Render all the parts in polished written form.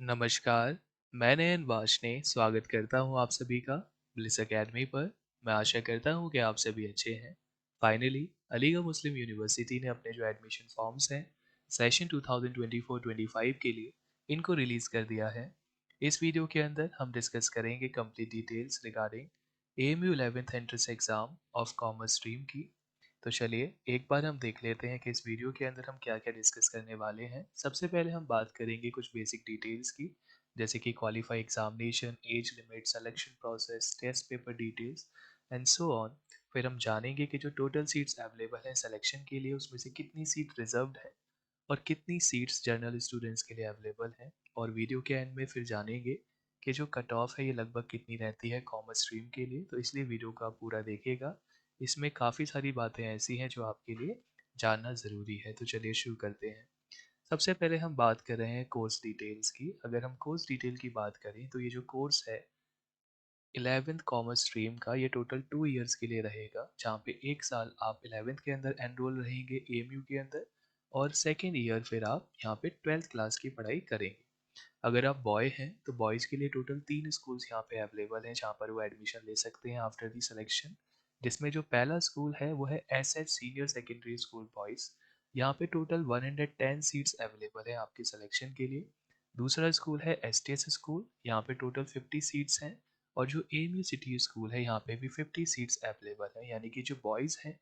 नमस्कार, मैं नयन वार्ष्णेय स्वागत करता हूँ आप सभी का ब्लिस अकेडमी पर। मैं आशा करता हूँ कि आप सभी अच्छे हैं। फाइनली अलीगढ़ मुस्लिम यूनिवर्सिटी ने अपने जो एडमिशन फॉर्म्स हैं सेशन 2024-25 के लिए इनको रिलीज़ कर दिया है। इस वीडियो के अंदर हम डिस्कस करेंगे complete details regarding AMU 11th entrance exam of commerce stream की। तो चलिए एक बार हम देख लेते हैं कि इस वीडियो के अंदर हम क्या-क्या डिस्कस करने वाले हैं। सबसे पहले हम बात करेंगे कुछ बेसिक डिटेल्स की, जैसे कि qualify examination, age limit, selection process, test paper details and so on. फिर हम जानेंगे कि जो टोटल सीट्स अवेलेबल हैं सिलेक्शन के लिए उसमें से कितनी सीट रिजर्व्ड है और कितनी सीट्स जनरल स्टूडेंट्स के लिए अवेलेबल हैं। और वीडियो के एंड में फिर जानेंगे कि जो कट ऑफ है ये लगभग कितनी रहती है कॉमर्स स्ट्रीम के लिए। तो इसलिए वीडियो को आप पूरा देखिएगा, इसमें काफ़ी सारी बातें ऐसी हैं जो आपके लिए जानना ज़रूरी है। तो चलिए शुरू करते हैं। सबसे पहले हम बात कर रहे हैं कोर्स डिटेल्स की। अगर हम कोर्स डिटेल की बात करें तो ये जो कोर्स है 11th कॉमर्स स्ट्रीम का, ये टोटल 2 इयर्स के लिए रहेगा, जहाँ पे 1 साल आप 11th के अंदर एनरोल रहेंगे एएमयू के अंदर और सेकेंड ईयर फिर आप यहाँ पे 12th क्लास की पढ़ाई करेंगे। अगर आप बॉय हैं तो बॉयज़ के लिए टोटल 3 स्कूल्स यहाँ पे अवेलेबल हैं जहाँ पर वो एडमिशन ले सकते हैं आफ्टर दी सिलेक्शन। जिसमें जो पहला स्कूल है वो है SH senior secondary school boys. यहाँ पे टोटल 110 सीट्स अवेलेबल है आपके सिलेक्शन के लिए। दूसरा स्कूल है एसटीएस स्कूल, यहाँ पे टोटल 50 सीट्स हैं। और जो एएमयू सिटी स्कूल है यहाँ पे भी 50 सीट्स अवेलेबल हैं, यानी कि जो बॉयज़ हैं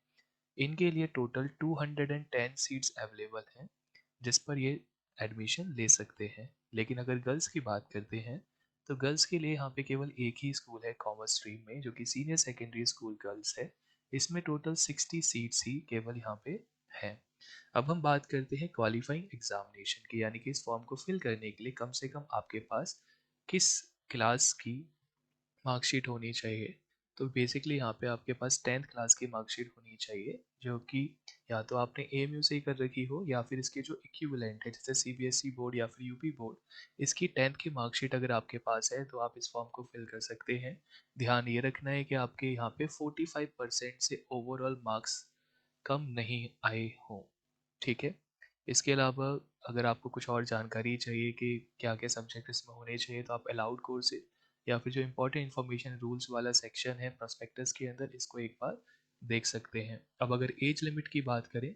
इनके लिए टोटल 210 सीट्स अवेलेबल हैं जिस पर ये एडमिशन ले सकते हैं। लेकिन अगर गर्ल्स की बात करते हैं तो गर्ल्स के लिए यहाँ पे केवल एक ही स्कूल है कॉमर्स स्ट्रीम में, जो कि सीनियर सेकेंडरी स्कूल गर्ल्स है। इसमें टोटल 60 सीट्स ही केवल यहाँ पे हैं। अब हम बात करते हैं क्वालिफाइंग एग्जामिनेशन की, यानी कि इस फॉर्म को फिल करने के लिए कम से कम आपके पास किस क्लास की मार्कशीट होनी चाहिए। तो बेसिकली यहाँ पे आपके पास 10th क्लास की मार्कशीट होनी चाहिए, जो कि या तो आपने एएमयू से ही कर रखी हो या फिर इसके जो इक्विवेलेंट है जैसे सीबीएसई बोर्ड या फिर यूपी बोर्ड, इसकी 10th की मार्कशीट अगर आपके पास है तो आप इस फॉर्म को फिल कर सकते हैं। ध्यान ये रखना है कि आपके यहाँ पे 45% से ओवरऑल मार्क्स कम नहीं आए हों, ठीक है। इसके अलावा अगर आपको कुछ और जानकारी चाहिए कि क्या क्या सब्जेक्ट इसमें होने चाहिए तो आप अलाउड कोर्सेज या फिर जो इम्पोर्टेंट इन्फॉर्मेशन रूल्स वाला सेक्शन है प्रोस्पेक्टस के अंदर, इसको एक बार देख सकते हैं। अब अगर एज लिमिट की बात करें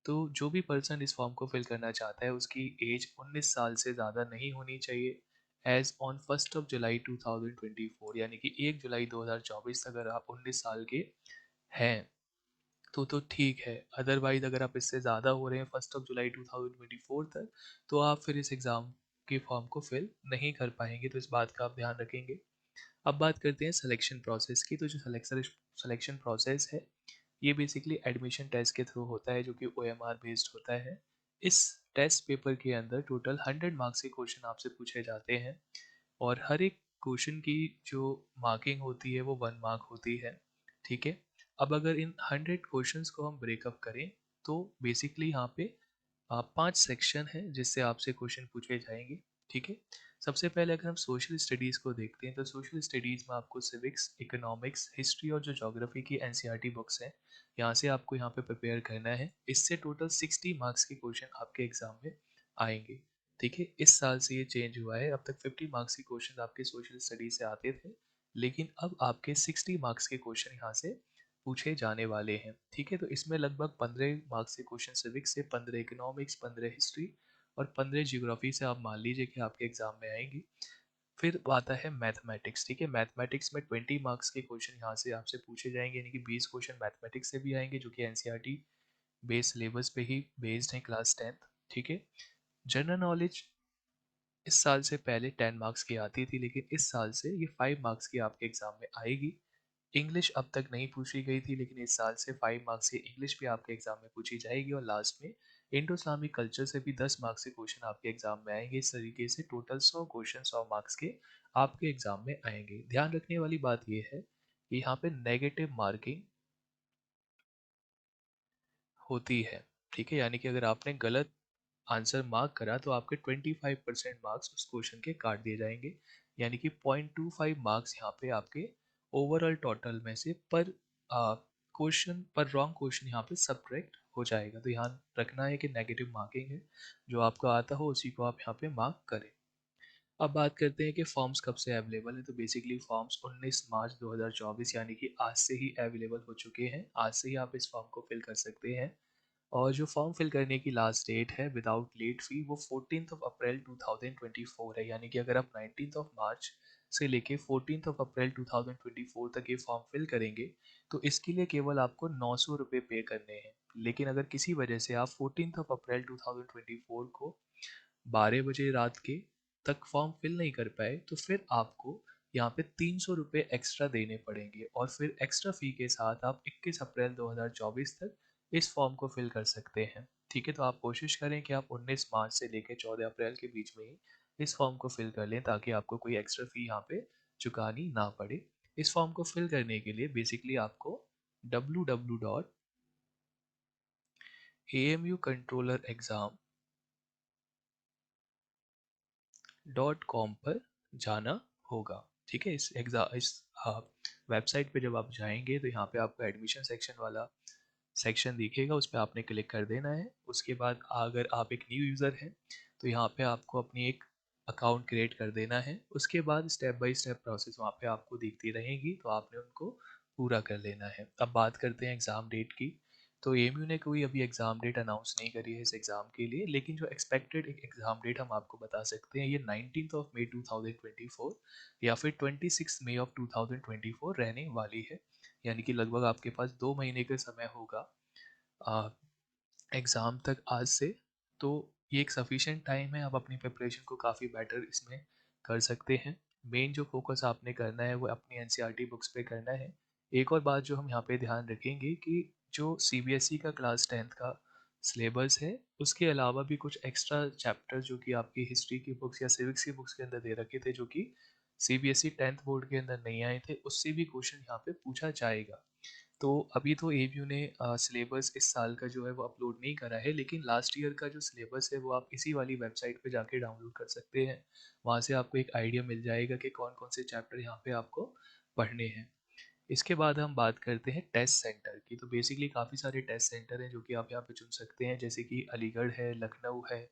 तो जो भी पर्सन इस फॉर्म को फिल करना चाहता है उसकी एज 19 साल से ज़्यादा नहीं होनी चाहिए एज ऑन 1 जुलाई 2024, यानी कि 1 जुलाई 2024 तक अगर आप 19 साल के हैं तो ठीक है। अदरवाइज़ अगर आप इससे ज़्यादा हो रहे हैं 1 जुलाई 2024 तक तो आप फिर इस एग्ज़ाम के फॉर्म को फिल नहीं कर पाएंगे, तो इस बात का आप ध्यान रखेंगे। अब बात करते हैं सिलेक्शन प्रोसेस की। तो जो सिलेक्शन प्रोसेस है ये बेसिकली एडमिशन टेस्ट के थ्रू होता है, जो कि ओएमआर बेस्ड होता है। इस टेस्ट पेपर के अंदर टोटल 100 मार्क्स के क्वेश्चन आपसे पूछे जाते हैं और हर एक क्वेश्चन की जो मार्किंग होती है वो 1 मार्क होती है, ठीक है। अब अगर इन 100 क्वेश्चंस को हम ब्रेकअप करें तो बेसिकली यहाँ पे 5 सेक्शन है जिससे आपसे क्वेश्चन पूछे जाएंगे, ठीक है। सबसे पहले अगर हम सोशल स्टडीज़ को देखते हैं तो सोशल स्टडीज़ में आपको सिविक्स, इकोनॉमिक्स, हिस्ट्री और जो ज्योग्राफी की एनसीईआरटी बुक्स हैं यहाँ से आपको यहाँ पे प्रिपेयर करना है। इससे टोटल 60 मार्क्स के क्वेश्चन आपके एग्जाम में आएंगे, ठीक है। इस साल से ये चेंज हुआ है, अब तक 50 मार्क्स के क्वेश्चन आपके सोशल स्टडीज से आते थे, लेकिन अब आपके 60 मार्क्स के क्वेश्चन यहाँ से पूछे जाने वाले हैं, ठीक है। तो इसमें लगभग 15 मार्क्स के क्वेश्चन सिविक्स से, 15 इकोनॉमिक्स, 15 हिस्ट्री और 15 जियोग्राफी से आप मान लीजिए कि आपके एग्जाम में आएंगी। फिर आता है मैथमेटिक्स, ठीक है। मैथमेटिक्स में 20 मार्क्स के क्वेश्चन यहाँ से आपसे पूछे जाएंगे, यानी कि 20 क्वेश्चन मैथमेटिक्स से भी आएंगे जो कि एनसीईआरटी बेस सिलेबस पे ही बेस्ड है क्लास 10th, ठीक है। जनरल नॉलेज इस साल से पहले 10 मार्क्स की आती थी, लेकिन इस साल से ये 5 मार्क्स की आपके एग्जाम में आएगी। इंग्लिश अब तक नहीं पूछी गई थी, लेकिन इस साल से 5 मार्क्स की इंग्लिश भी आपके एग्जाम में पूछी जाएगी। और लास्ट में इंडो इस्लामिक कल्चर से भी 10 मार्क्स के क्वेश्चन आपके एग्जाम में आएंगे। इस तरीके से टोटल 100 क्वेश्चन 100 मार्क्स के आपके एग्जाम में आएंगे। ध्यान रखने वाली बात यह है कि यहाँ पे नेगेटिव मार्किंग होती है, ठीक है। यानी कि अगर आपने गलत आंसर मार्क करा तो आपके 25% मार्क्स उस क्वेश्चन के काट दिए जाएंगे, यानी कि 0.25 मार्क्स यहाँ पे आपके ओवरऑल टोटल में से पर क्वेश्चन पर रॉन्ग क्वेश्चन यहाँ पे सब्ट्रैक्ट हो जाएगा। तो ध्यान रखना है कि नेगेटिव मार्किंग है, जो आपका आता हो उसी को आप यहाँ पे मार्क करें। अब बात करते हैं कि फॉर्म्स कब से अवेलेबल है। तो बेसिकली फॉर्म्स 19 मार्च 2024 यानी कि आज से ही अवेलेबल हो चुके हैं। आज से ही आप इस फॉर्म को फिल कर सकते हैं। और जो फॉर्म फिल करने की लास्ट डेट है विदाउट लेट फी वो 14 अप्रैल 2024 है। यानी कि अगर आप 19 मार्च से लेके 14 अप्रैल 2024 तक ये फॉर्म फिल करेंगे तो इसके लिए केवल आपको 900 रुपये पे करने हैं। लेकिन अगर किसी वजह से आप 14 अप्रैल 2024 को 12 बजे रात के तक फॉर्म फिल नहीं कर पाए तो फिर आपको यहाँ पे 300 रुपये एक्स्ट्रा देने पड़ेंगे और फिर एक्स्ट्रा फ़ी के साथ आप 21 अप्रैल 2024 तक इस फॉर्म को फिल कर सकते हैं। ठीक है, तो आप कोशिश करें कि आप 19 मार्च से लेकर 14 अप्रैल के बीच में ही इस फॉर्म को फिल कर लें ताकि आपको कोई एक्स्ट्रा फ़ी यहाँ पे चुकानी ना पड़े। इस फॉर्म को फिल करने के लिए बेसिकली आपको www.amucontrollerexam.com पर जाना होगा। ठीक है, इस वेबसाइट पे जब आप जाएंगे तो यहाँ पे आपको एडमिशन सेक्शन वाला सेक्शन दिखेगा, उस पर आपने क्लिक कर देना है। उसके बाद अगर आप एक न्यू यूज़र हैं तो यहाँ पे आपको अपनी एक अकाउंट क्रिएट कर देना है। उसके बाद स्टेप बाय स्टेप प्रोसेस वहाँ पे आपको दिखती रहेगी तो आपने उनको पूरा कर लेना है। अब बात करते हैं एग्ज़ाम डेट की। तो एएमयू ने कोई अभी एग्ज़ाम डेट अनाउंस नहीं करी है इस एग्ज़ाम के लिए, लेकिन जो एक्सपेक्टेड एक एग्ज़ाम डेट हम आपको बता सकते हैं ये 19 मई 2024 या फिर 26 मई 2024 रहने वाली है। यानी कि लगभग आपके पास 2 महीने का समय होगा एग्ज़ाम तक आज से। तो ये एक सफिशिएंट टाइम है, आप अपनी प्रिपरेशन को काफ़ी बेटर इसमें कर सकते हैं। मेन जो फोकस आपने करना है वो अपनी एनसीईआरटी बुक्स पे करना है। एक और बात जो हम यहाँ पे ध्यान रखेंगे कि जो सीबीएसई का क्लास 10th का सिलेबस है उसके अलावा भी कुछ एक्स्ट्रा चैप्टर जो कि आपकी हिस्ट्री की बुक्स या सिविक्स की बुक्स के अंदर दे रखे थे जो कि सीबीएसई 10th बोर्ड के अंदर नहीं आए थे, उससे भी क्वेश्चन यहाँ पे पूछा जाएगा। तो अभी तो एबीयू ने सिलेबस इस साल का जो है वो अपलोड नहीं करा है, लेकिन लास्ट ईयर का जो सिलेबस है वो आप इसी वाली वेबसाइट पे जाके डाउनलोड कर सकते हैं। वहाँ से आपको एक आइडिया मिल जाएगा कि कौन कौन से चैप्टर यहाँ पे आपको पढ़ने हैं। इसके बाद हम बात करते हैं टेस्ट सेंटर की। तो बेसिकली काफ़ी सारे टेस्ट सेंटर हैं जो कि आप यहाँ पे चुन सकते हैं, जैसे कि अलीगढ़ है, लखनऊ है,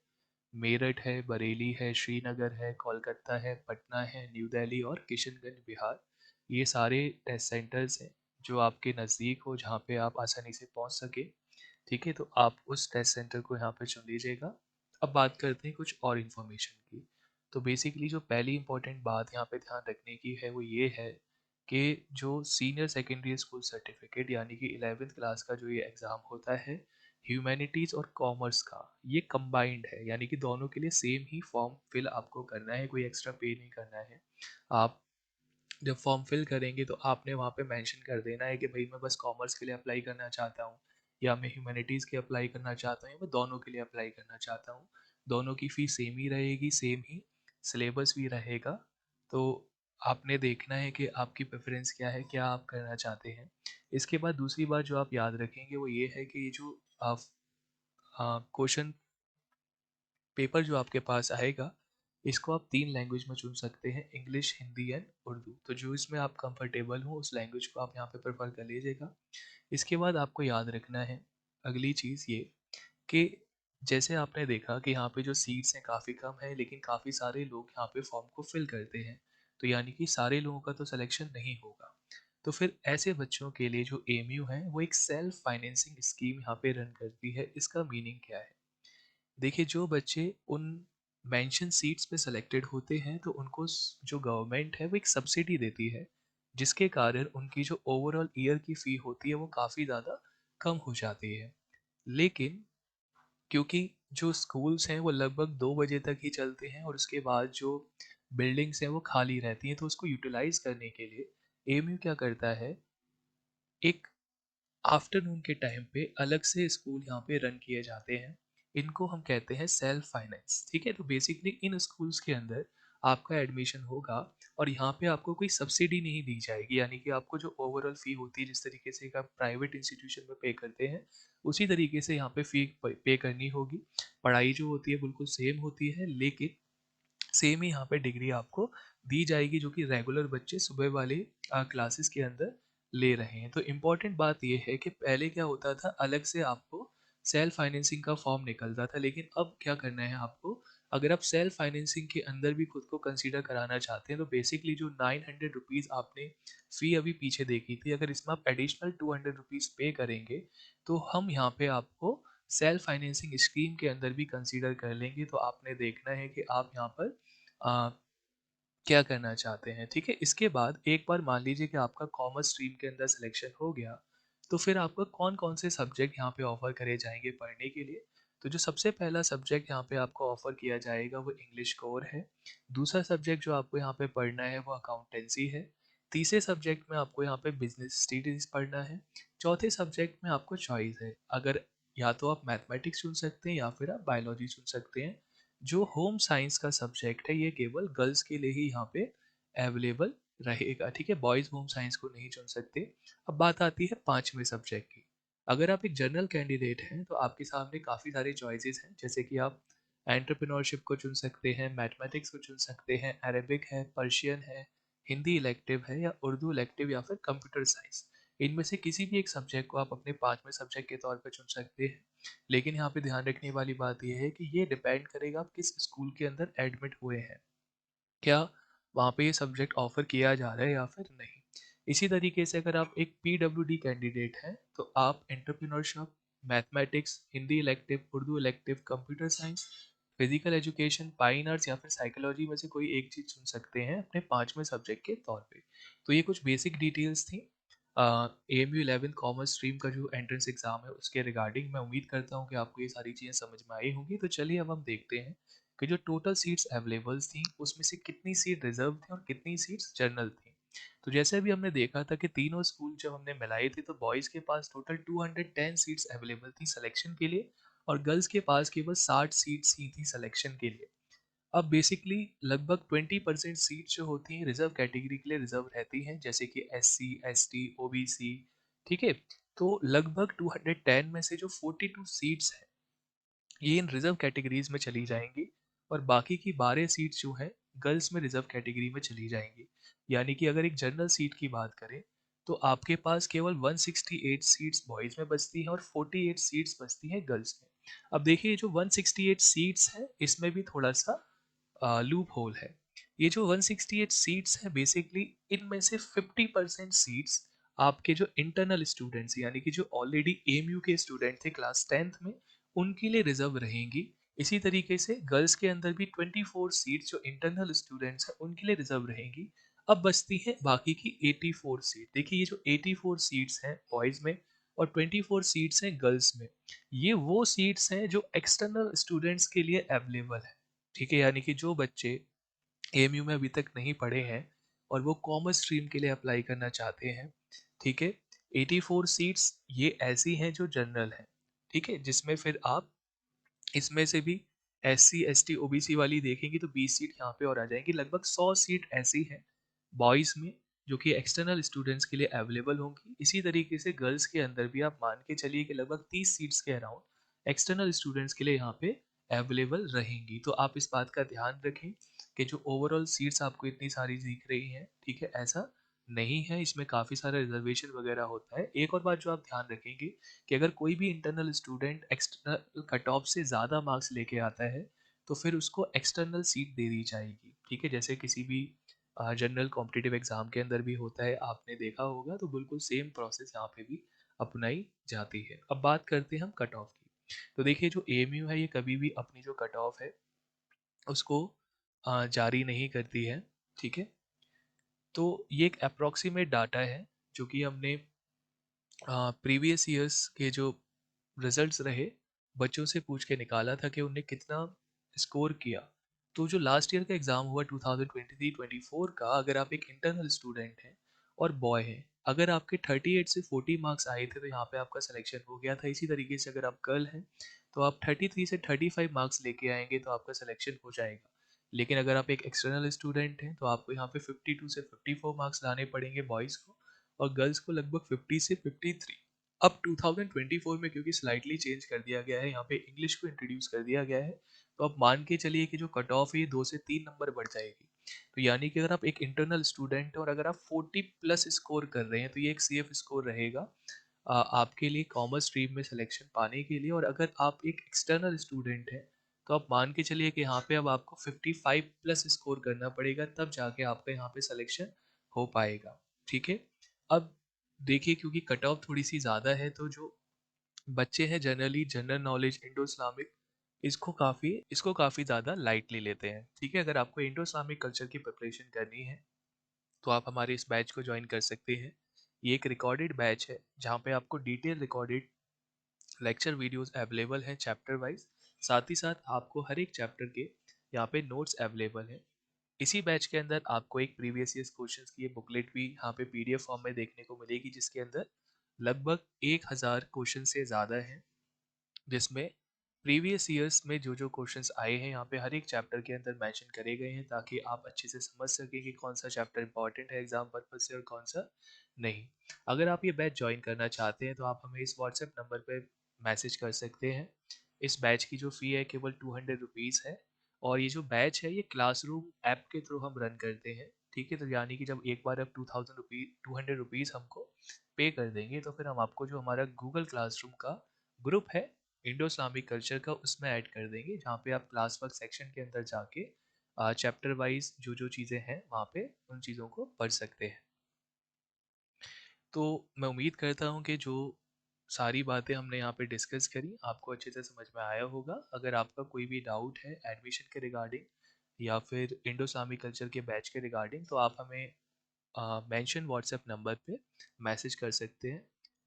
मेरठ है, बरेली है, श्रीनगर है, कोलकाता है, पटना है, न्यू दिल्ली और किशनगंज बिहार। ये सारे टेस्ट सेंटर्स हैं जो आपके नज़दीक हो, जहाँ पे आप आसानी से पहुँच सके। ठीक है, तो आप उस टेस्ट सेंटर को यहाँ पे चुन लीजिएगा। अब बात करते हैं कुछ और इन्फॉर्मेशन की। तो बेसिकली जो पहली इंपॉर्टेंट बात यहाँ पे ध्यान रखने की है वो ये है कि जो सीनियर सेकेंडरी स्कूल सर्टिफिकेट यानी कि 11th क्लास का जो ये एग्ज़ाम होता है ह्यूमैनिटीज़ और कॉमर्स का, ये कंबाइंड है। यानी कि दोनों के लिए सेम ही फॉर्म फिल आपको करना है, कोई एक्स्ट्रा पे नहीं करना है। आप जब फॉर्म फिल करेंगे तो आपने वहाँ पे मेंशन कर देना है कि भाई मैं बस कॉमर्स के लिए अप्लाई करना चाहता हूँ या मैं ह्यूमैनिटीज़ के अप्लाई करना चाहता हूँ या मैं दोनों के लिए अप्लाई करना चाहता हूँ। दोनों की फ़ीस सेम ही रहेगी, सेम ही सिलेबस भी रहेगा। तो आपने देखना है कि आपकी प्रेफरेंस क्या है, क्या आप करना चाहते हैं। इसके बाद दूसरी बात जो आप याद रखेंगे वो ये है कि ये जो क्वेश्चन पेपर जो आपके पास आएगा इसको आप 3 लैंग्वेज में चुन सकते हैं, इंग्लिश, हिंदी एंड उर्दू। तो जो इसमें आप कंफर्टेबल हो उस लैंग्वेज को आप यहाँ पे प्रेफर कर लीजिएगा। इसके बाद आपको याद रखना है अगली चीज़ ये कि जैसे आपने देखा कि यहाँ पे जो सीट्स हैं काफ़ी कम है लेकिन काफ़ी सारे लोग यहाँ पे फॉर्म को फिल करते हैं, तो यानी कि सारे लोगों का तो सिलेक्शन नहीं होगा। तो फिर ऐसे बच्चों के लिए जो एमयू है वो एक सेल्फ फाइनेंसिंग स्कीम यहाँ पे रन करती है। इसका मीनिंग क्या है? देखिए, जो बच्चे उन मेंशन सीट्स पे सेलेक्टेड होते हैं तो उनको जो गवर्नमेंट है वो एक सब्सिडी देती है, जिसके कारण उनकी जो ओवरऑल ईयर की फ़ी होती है वो काफ़ी ज़्यादा कम हो जाती है। लेकिन क्योंकि जो स्कूल्स हैं वो लगभग 2 बजे तक ही चलते हैं और उसके बाद जो बिल्डिंग्स हैं वो खाली रहती हैं, तो उसको यूटिलाइज़ करने के लिए एएमयू क्या करता है, एक आफ्टरनून के टाइम पे अलग से स्कूल यहाँ पे रन किए जाते हैं। इनको हम कहते हैं सेल्फ फाइनेंस। ठीक है, तो बेसिकली इन स्कूल्स के अंदर आपका एडमिशन होगा और यहाँ पे आपको कोई सब्सिडी नहीं दी जाएगी। यानी कि आपको जो ओवरऑल फ़ी होती है जिस तरीके से एक आप प्राइवेट इंस्टीट्यूशन में पे करते हैं उसी तरीके से यहाँ पे फ़ी पे करनी होगी। पढ़ाई जो होती है बिल्कुल सेम होती है, लेकिन सेम ही यहाँ पे डिग्री आपको दी जाएगी जो कि रेगुलर बच्चे सुबह वाले क्लासेस के अंदर ले रहे हैं। तो इम्पॉर्टेंट बात ये है कि पहले क्या होता था, अलग से आपको सेल्फ फाइनेंसिंग का फॉर्म निकलता था, लेकिन अब क्या करना है आपको, अगर आप सेल्फ फाइनेंसिंग के अंदर भी खुद को कंसीडर कराना चाहते हैं तो बेसिकली जो 900 रुपीज़ आपने फ़ी अभी पीछे देखी थी, अगर इसमें आप एडिशनल 200 रुपीज़ पे करेंगे तो हम यहाँ पे आपको सेल्फ फाइनेंसिंग स्कीम के अंदर भी कंसीडर कर लेंगे। तो आपने देखना है कि आप यहाँ पर क्या करना चाहते हैं, ठीक है? इसके बाद एक बार मान लीजिए कि आपका कॉमर्स स्ट्रीम के अंदर सिलेक्शन हो गया, तो फिर आपको कौन-कौन से सब्जेक्ट यहाँ पे ऑफ़र करे जाएँगे पढ़ने के लिए? तो जो सबसे पहला सब्जेक्ट यहाँ पे आपको ऑफ़र किया जाएगा वो इंग्लिश कोर है। दूसरा सब्जेक्ट जो आपको यहाँ पे पढ़ना है वो अकाउंटेंसी है। तीसरे सब्जेक्ट में आपको यहाँ पे बिज़नेस स्टडीज़ पढ़ना है। चौथे सब्जेक्ट में आपको चॉइस है, अगर या तो आप मैथमेटिक्स चुन सकते हैं या फिर आप बायोलॉजी चुन सकते हैं। जो होम साइंस का सब्जेक्ट है ये केवल गर्ल्स के लिए ही यहाँ पे अवेलेबल रहेगा, ठीक है? बॉयज़ होम साइंस को नहीं चुन सकते। अब बात आती है पांचवें सब्जेक्ट की। अगर आप एक जनरल कैंडिडेट हैं तो आपके सामने काफ़ी सारे चॉइसेस हैं, जैसे कि आप एंटरप्रेन्योरशिप को चुन सकते हैं, मैथमेटिक्स को चुन सकते हैं, अरेबिक है, पर्शियन है, हिंदी इलेक्टिव है या उर्दू इलेक्टिव या फिर कंप्यूटर साइंस। इनमें से किसी भी एक सब्जेक्ट को आप अपने पांचवें सब्जेक्ट के तौर पर चुन सकते हैं। लेकिन यहाँ पे ध्यान रखने वाली बात ये है कि ये डिपेंड करेगा आप किस स्कूल के अंदर एडमिट हुए हैं। क्या वहाँ पे ये सब्जेक्ट ऑफर किया जा रहा है या फिर नहीं। इसी तरीके से अगर आप एक पीडब्ल्यूडी कैंडिडेट हैं तो आप entrepreneurship, mathematics, Hindi elective, Urdu elective, computer science, physical education, fine arts या फिर साइकोलॉजी में से कोई एक चीज़ चुन सकते हैं अपने पांचवें सब्जेक्ट के तौर पे। तो ये कुछ बेसिक डिटेल्स थी एएमयू 11 कॉमर्स स्ट्रीम का जो एंट्रेंस एग्जाम है उसके रिगार्डिंग। मैं उम्मीद करता हूँ कि आपको ये सारी चीज़ें समझ में आई होंगी। तो चलिए अब हम देखते हैं कि जो टोटल सीट्स अवेलेबल थी उसमें से कितनी सीट रिजर्व थी और कितनी सीट्स जनरल थी। तो जैसे अभी हमने देखा था कि तीनों स्कूल जब हमने मिलाए थे तो बॉयज़ के पास टोटल 210 सीट्स अवेलेबल थी सिलेक्शन के लिए और गर्ल्स के पास केवल 60 सीट्स ही थी सिलेक्शन के लिए। अब बेसिकली लगभग 20% सीट जो होती हैं रिजर्व कैटेगरी के लिए रिजर्व रहती हैं, जैसे कि एससी, एसटी, ओबीसी, ठीक है? तो लगभग 210 में से जो 42 सीट्स हैं ये इन रिजर्व कैटेगरीज में चली जाएंगी और बाकी की 12 सीट्स जो हैं गर्ल्स में रिजर्व कैटेगरी में चली जाएंगी। यानी कि अगर एक जनरल सीट की बात करें तो आपके पास केवल 168 सीट्स बॉयज़ में बचती हैं और 48 सीट्स बचती हैं गर्ल्स में। अब देखिए जो 168 सीट्स हैं इसमें भी थोड़ा सा लूप होल है। ये जो 168 सीट्स हैं बेसिकली इनमें से 50% सीट्स आपके जो इंटरनल स्टूडेंट्स यानी कि जो ऑलरेडी एएमयू के स्टूडेंट थे क्लास 10th में उनके लिए रिजर्व रहेंगी। इसी तरीके से गर्ल्स के अंदर भी 24 सीट्स जो इंटरनल स्टूडेंट्स हैं उनके लिए रिजर्व रहेंगी। अब बचती है बाकी की 84 सीट। देखिए ये जो 84 सीट्स हैं बॉयज़ में और 24 सीट्स हैं गर्ल्स में, ये वो सीट्स हैं जो एक्सटर्नल स्टूडेंट्स के लिए अवेलेबल है। ठीक है? यानी कि जो बच्चे एएमयू में अभी तक नहीं पढ़े हैं और वो कॉमर्स स्ट्रीम के लिए अप्लाई करना चाहते हैं, ठीक है? 84 सीट्स ये ऐसी हैं जो जनरल हैं, ठीक है? जिसमें फिर आप इसमें से भी एससी, एसटी, ओबीसी वाली देखेंगे तो 20 सीट यहाँ पे और आ जाएँगी। लगभग 100 सीट ऐसी हैं बॉयज़ में जो कि एक्सटर्नल स्टूडेंट्स के लिए अवेलेबल होंगी। इसी तरीके से गर्ल्स के अंदर भी आप मान के चलिए कि लगभग 30 सीट्स के अराउंड एक्सटर्नल स्टूडेंट्स के लिए यहाँ पे अवेलेबल रहेंगी। तो आप इस बात का ध्यान रखें कि जो ओवरऑल सीट्स आपको इतनी सारी दिख रही हैं, ठीक है? ऐसा नहीं है, इसमें काफ़ी सारा रिज़र्वेशन वगैरह होता है। एक और बात जो आप ध्यान रखेंगे कि अगर कोई भी internal student external cut off से ज़्यादा मार्क्स लेके आता है, तो फिर उसको एक्सटर्नल सीट दे दी जाएगी, ठीक है? जैसे किसी भी जनरल कॉम्पिटिटिव एग्ज़ाम के अंदर भी होता है, आपने देखा होगा, तो बिल्कुल सेम प्रोसेस यहाँ पे भी अपनाई जाती है। अब बात करते हैं हम कट ऑफ की। तो देखिए जो एएमयू है, ये कभी भी अपनी जो कट ऑफ है, उसको जारी नहीं करती है, ठीक है? तो ये एक अप्रॉक्सिमेट डाटा है, जो कि हमने प्रीवियस ईयर्स के जो रिजल्ट्स रहे बच्चों से पूछ के निकाला था कि उनने कितना स्कोर किया। तो जो लास्ट ईयर का एग्ज़ाम हुआ 2023-24 का, अगर आप एक इंटरनल स्टूडेंट हैं और बॉय हैं, अगर आपके 38 से 40 मार्क्स आए थे तो यहाँ पे आपका सिलेक्शन हो गया था। इसी तरीके से अगर आप गर्ल हैं तो आप 33 से 35 मार्क्स लेके आएंगे तो आपका सिलेक्शन हो जाएगा। लेकिन अगर आप एक एक्सटर्नल स्टूडेंट हैं तो आपको यहाँ पे 52 से 54 मार्क्स लाने पड़ेंगे बॉयज़ को और गर्ल्स को लगभग 50 से 53। अब 2024 में क्योंकि स्लाइटली चेंज कर दिया गया है, यहाँ पे इंग्लिश को इंट्रोड्यूस कर दिया गया है, तो आप मान के चलिए कि जो कट ऑफ है ये 2 से 3 नंबर बढ़ जाएगी। तो यानी कि अगर आप एक इंटरनल स्टूडेंट हैं और अगर आप 40 प्लस स्कोर कर रहे हैं तो ये एक सेफ स्कोर रहेगा आपके लिए कॉमर्स स्ट्रीम में सिलेक्शन पाने के लिए। और अगर आप एक एक्सटर्नल स्टूडेंट हैं तो आप मान के चलिए कि यहाँ पे अब आपको 55 प्लस स्कोर करना पड़ेगा, तब जाके आपका यहाँ पे सिलेक्शन हो पाएगा, ठीक है? अब देखिए, क्योंकि कट ऑफ थोड़ी-सी ज़्यादा है, तो जो बच्चे हैं generally general knowledge, Indo Islamic, इसको काफ़ी ज़्यादा लाइटली लेते हैं, ठीक है? अगर आपको इंडो इस्लामिक कल्चर की प्रिपरेशन करनी है, तो आप हमारे इस बैच को जॉइन कर सकते हैं। ये एक रिकॉर्डेड बैच है, जहाँ पे आपको detail recorded lecture videos available हैं चैप्टर वाइज। साथ ही साथ आपको हर एक चैप्टर के यहाँ पे नोट्स अवेलेबल हैं। इसी बैच के अंदर आपको एक प्रीवियस ईयर क्वेश्चंस की बुकलेट भी यहाँ पे पीडीएफ फॉर्म में देखने को मिलेगी, जिसके अंदर लगभग 1000 क्वेश्चन से ज़्यादा हैं, जिसमें प्रीवियस ईयर्स में जो जो क्वेश्चंस आए हैं यहाँ पे हर एक चैप्टर के अंदर मेंशन करे गए हैं, ताकि आप अच्छे से समझ सकें कि कौन सा चैप्टर इंपॉर्टेंट है एग्जाम पर्पज से और कौन सा नहीं। अगर आप ये बैच ज्वाइन करना चाहते हैं, तो आप हमें इस व्हाट्सएप नंबर पर मैसेज कर सकते हैं। इस बैच की जो फ़ी है केवल 200 रुपीज़ है, और ये जो बैच है ये क्लासरूम ऐप के थ्रू हम रन करते हैं, ठीक है? तो यानी कि जब एक बार आप 200 रुपीज़ हमको पे कर देंगे, तो फिर हम आपको जो हमारा गूगल क्लासरूम का ग्रुप है इंडो इस्लामिक कल्चर का, उसमें ऐड कर देंगे, जहाँ पे आप क्लास वर्क सेक्शन के अंदर जाके चैप्टर वाइज जो जो चीज़ें हैं वहाँ पे उन चीज़ों को पढ़ सकते हैं। तो मैं उम्मीद करता हूँ कि जो सारी बातें हमने यहाँ पे डिस्कस करी आपको अच्छे से समझ में आया होगा। अगर आपका कोई भी डाउट है एडमिशन के रिगार्डिंग या फिर इंडो इस्लामिक कल्चर के बैच के रिगार्डिंग, तो आप हमें मेंशन व्हाट्सएप नंबर पे मैसेज कर सकते हैं।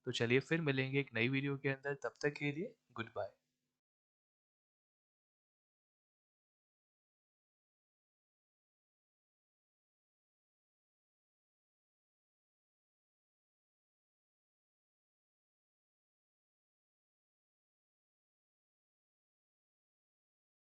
तो चलिए फिर मिलेंगे एक नई वीडियो के अंदर, तब तक के लिए गुड बाय।